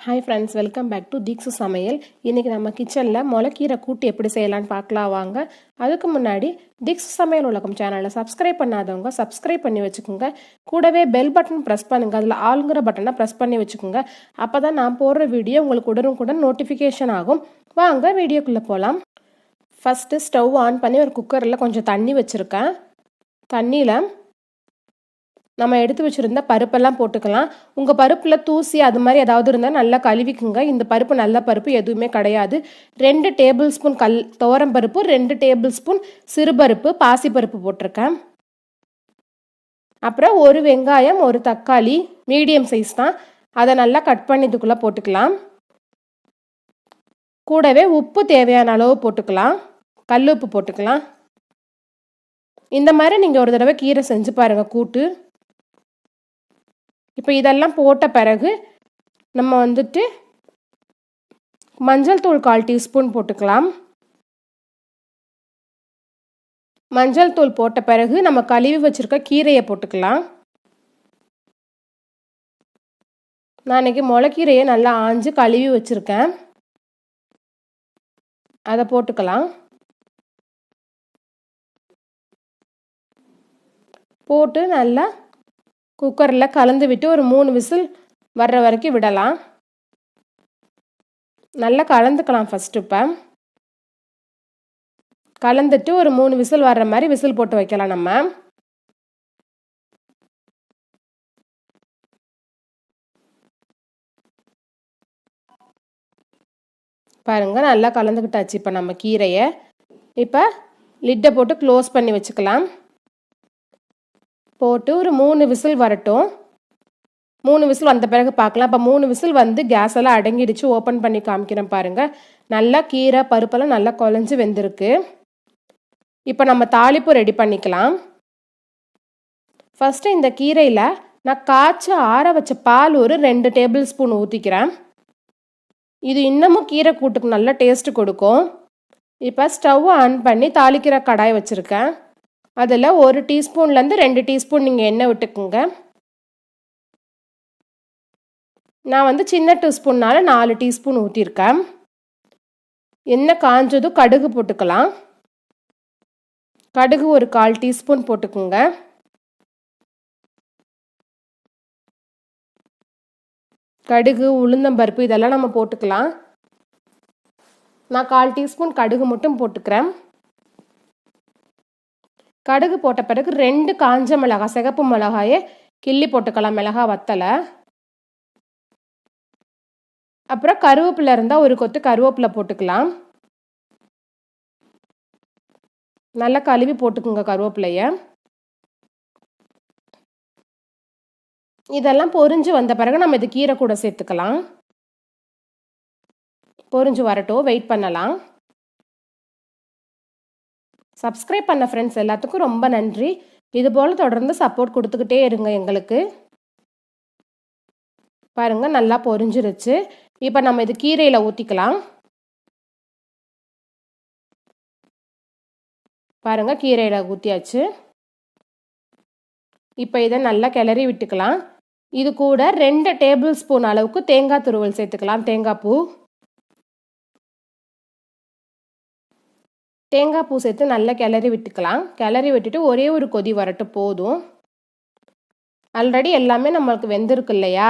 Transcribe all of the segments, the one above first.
Hi friends, welcome back to Deekshu Samayal. இன்னைக்கு நம்ம கிச்சன்ல முளைக்கீரை கூட்டு எப்படி செய்யலாம்னு பார்க்கலாம் வாங்க. அதுக்கு முன்னாடி Deekshu Samayal உலகம் சேனலை சப்ஸ்கிரைப் பண்ணாதவங்க சப்ஸ்கிரைப் பண்ணி வச்சுக்கோங்க. கூடவே பெல் பட்டன் பிரஸ் பண்ணுங்க. அதுல ஆல்ங்கிற பட்டனை பிரஸ் பண்ணி வச்சுக்கோங்க. அப்பதான் நான் போடுற வீடியோ உங்களுக்கு உடனுக்குடன் நோட்டிஃபிகேஷன் ஆகும். வாங்க வீடியோக்குள்ள போலாம். ஃபர்ஸ்ட் ஸ்டவ் ஆன் பண்ணி ஒரு குக்கர்ல கொஞ்சம் தண்ணி வச்சிருக்கேன். தண்ணியில நம்ம எடுத்து வச்சிருந்த பருப்பெல்லாம் போட்டுக்கலாம். உங்க பருப்புல தூசி அது மாதிரி ஏதாவது இருந்தா நல்லா கழுவிக்குங்க. இந்த பருப்பு நல்ல பருப்பு எதுவுமே கிடையாது. 2 டேபிள் ஸ்பூன் துவரம் பருப்பு, 2 டேபிள் ஸ்பூன் சிறுபருப்பு, பாசி பருப்பு போட்டிருக்கேன். அப்புறம் ஒரு வெங்காயம், ஒரு தக்காளி, மீடியம் சைஸ் தான். அதை நல்லா கட் பண்ணி இதுக்குள்ள போட்டுக்கலாம். கூடவே உப்பு தேவையான அளவு போட்டுக்கலாம். கல் உப்பு போட்டுக்கலாம். இந்த மாதிரி நீங்க ஒரு தடவை கீரை செஞ்சு பாருங்க கூட்டு. இப்போ இதெல்லாம் போட்ட பிறகு நம்ம மஞ்சள் தூள் 1/4 டீஸ்பூன் போட்டுக்கலாம். மஞ்சள் தூள் போட்ட பிறகு நம்ம கழுவி வச்சிருக்க கீரையை போட்டுக்கலாம். நான் இன்னைக்கு முளைக்கீரையை நல்லா ஆஞ்சு கழுவி வச்சிருக்கேன். அதை போட்டுக்கலாம். போட்டு நல்லா குக்கரில் கலந்து விட்டு ஒரு 3 விசில் வர்ற வரைக்கும் விடலாம். நல்லா கலந்துக்கலாம். ஃபர்ஸ்ட் இப்போ கலந்துட்டு ஒரு 3 விசில் வர்ற மாதிரி விசில் போட்டு வைக்கலாம். நம்ம பாருங்க நல்லா கலந்துக்கிட்டாச்சு. இப்போ நம்ம கீரையை இப்போ லிட்டை போட்டு க்ளோஸ் பண்ணி வச்சுக்கலாம். போட்டு ஒரு 3 விசில் வரட்டும். 3 விசில் வந்த பிறகு பார்க்கலாம். இப்போ 3 விசில் கேஸ் எல்லாம் அடங்கிடுச்சு. ஓப்பன் பண்ணி காமிக்கிறேன் பாருங்க. நல்லா கீரை பருப்பெல்லாம் நல்லா குழஞ்சு வெந்திருக்கு. இப்போ நம்ம தாளிப்பு ரெடி பண்ணிக்கலாம். ஃபர்ஸ்ட் இந்த கீரையில் நான் காய்ச்சி ஆற வச்ச பால் ஒரு 2 டேபிள் ஸ்பூன் ஊற்றிக்கிறேன். இது இன்னமும் கீரை கூட்டுக்கு நல்ல டேஸ்ட் கொடுக்கும். இப்போ ஸ்டவ் ஆன் பண்ணி தாளிக்கிற கடாய் வச்சுருக்கேன். அதில் 1 டீஸ்பூன்லேருந்து 2 டீஸ்பூன் நீங்கள் எண்ணெய் விட்டுக்குங்க. நான் சின்ன டீஸ்பூன்னால 4 டீஸ்பூன் ஊற்றிருக்கேன். எண்ணெய் காஞ்சதும் கடுகு போட்டுக்கலாம். கடுகு ஒரு 1/4 டீஸ்பூன் போட்டுக்குங்க. கடுகு உளுந்தம்பருப்பு இதெல்லாம் நம்ம போட்டுக்கலாம். நான் 1/4 டீஸ்பூன் கடுகு மட்டும் போட்டுக்கிறேன். கடுகு போட்ட பிறகு 2 காஞ்ச மிளகாய், சிகப்பு மிளகாயை கிள்ளி போட்டுக்கலாம். மிளகாய் வத்தலை. அப்புறம் கருவேப்பிலை இருந்தால் ஒரு கொத்து கருவேப்பிலை போட்டுக்கலாம். நல்லா கழுவி போட்டுக்குங்க கருவேப்பிலைய. இதெல்லாம் பொரிஞ்சு வந்த பிறகு நம்ம இது கீரை கூட சேர்த்துக்கலாம். பொரிஞ்சு வரட்டும், வெயிட் பண்ணலாம். சப்ஸ்கிரைப் பண்ண ஃப்ரெண்ட்ஸ் எல்லாத்துக்கும் ரொம்ப நன்றி. இது போல் தொடர்ந்து சப்போர்ட் கொடுத்துக்கிட்டே இருங்க எங்களுக்கு. பாருங்க நல்லா பொரிஞ்சிருச்சு. இப்போ நம்ம இது கீரையில் ஊற்றிக்கலாம். பாருங்க கீரையில் ஊற்றியாச்சு. இப்போ இதை நல்லா கிளறி விட்டுக்கலாம். இது கூட 2 டேபிள் ஸ்பூன் அளவுக்கு தேங்காய் துருவல் சேர்த்துக்கலாம். தேங்காய் பூ சேர்த்து நல்லா கிளறி விட்டுக்கலாம். கிளறி விட்டுட்டு ஒரே ஒரு கொதி வரட்டும் போதும். ஆல்ரெடி எல்லாமே நம்மளுக்கு வெந்திருக்கு இல்லையா?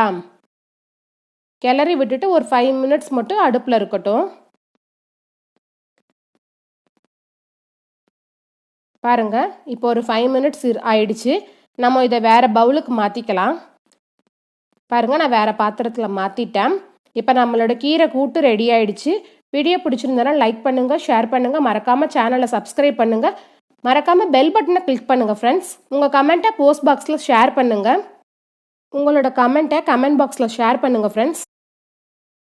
கிளறி விட்டுட்டு ஒரு 5 மினிட்ஸ் மட்டும் அடுப்பில் இருக்கட்டும். பாருங்க இப்போ ஒரு 5 மினிட்ஸ் ஆயிடுச்சு. நம்ம இதை வேற பவுலுக்கு மாற்றிக்கலாம். பாருங்க நான் வேற பாத்திரத்தில் மாற்றிட்டேன். இப்போ நம்மளோட கீரை கூட்டு ரெடி ஆயிடுச்சு. வீடியோ பிடிச்சிருந்தா லைக் பண்ணுங்க, ஷேர் பண்ணுங்க, மறக்காம சேனலை சப்ஸ்கிரைப் பண்ணுங்க, மறக்காம பெல் பட்டனை கிளிக் பண்ணுங்க ஃப்ரெண்ட்ஸ். உங்க கமெண்ட்டை போஸ்ட் பாக்ஸில் ஷேர் பண்ணுங்க. உங்களோட கமெண்ட்டை கமெண்ட் பாக்ஸில் ஷேர் பண்ணுங்க ஃப்ரெண்ட்ஸ்.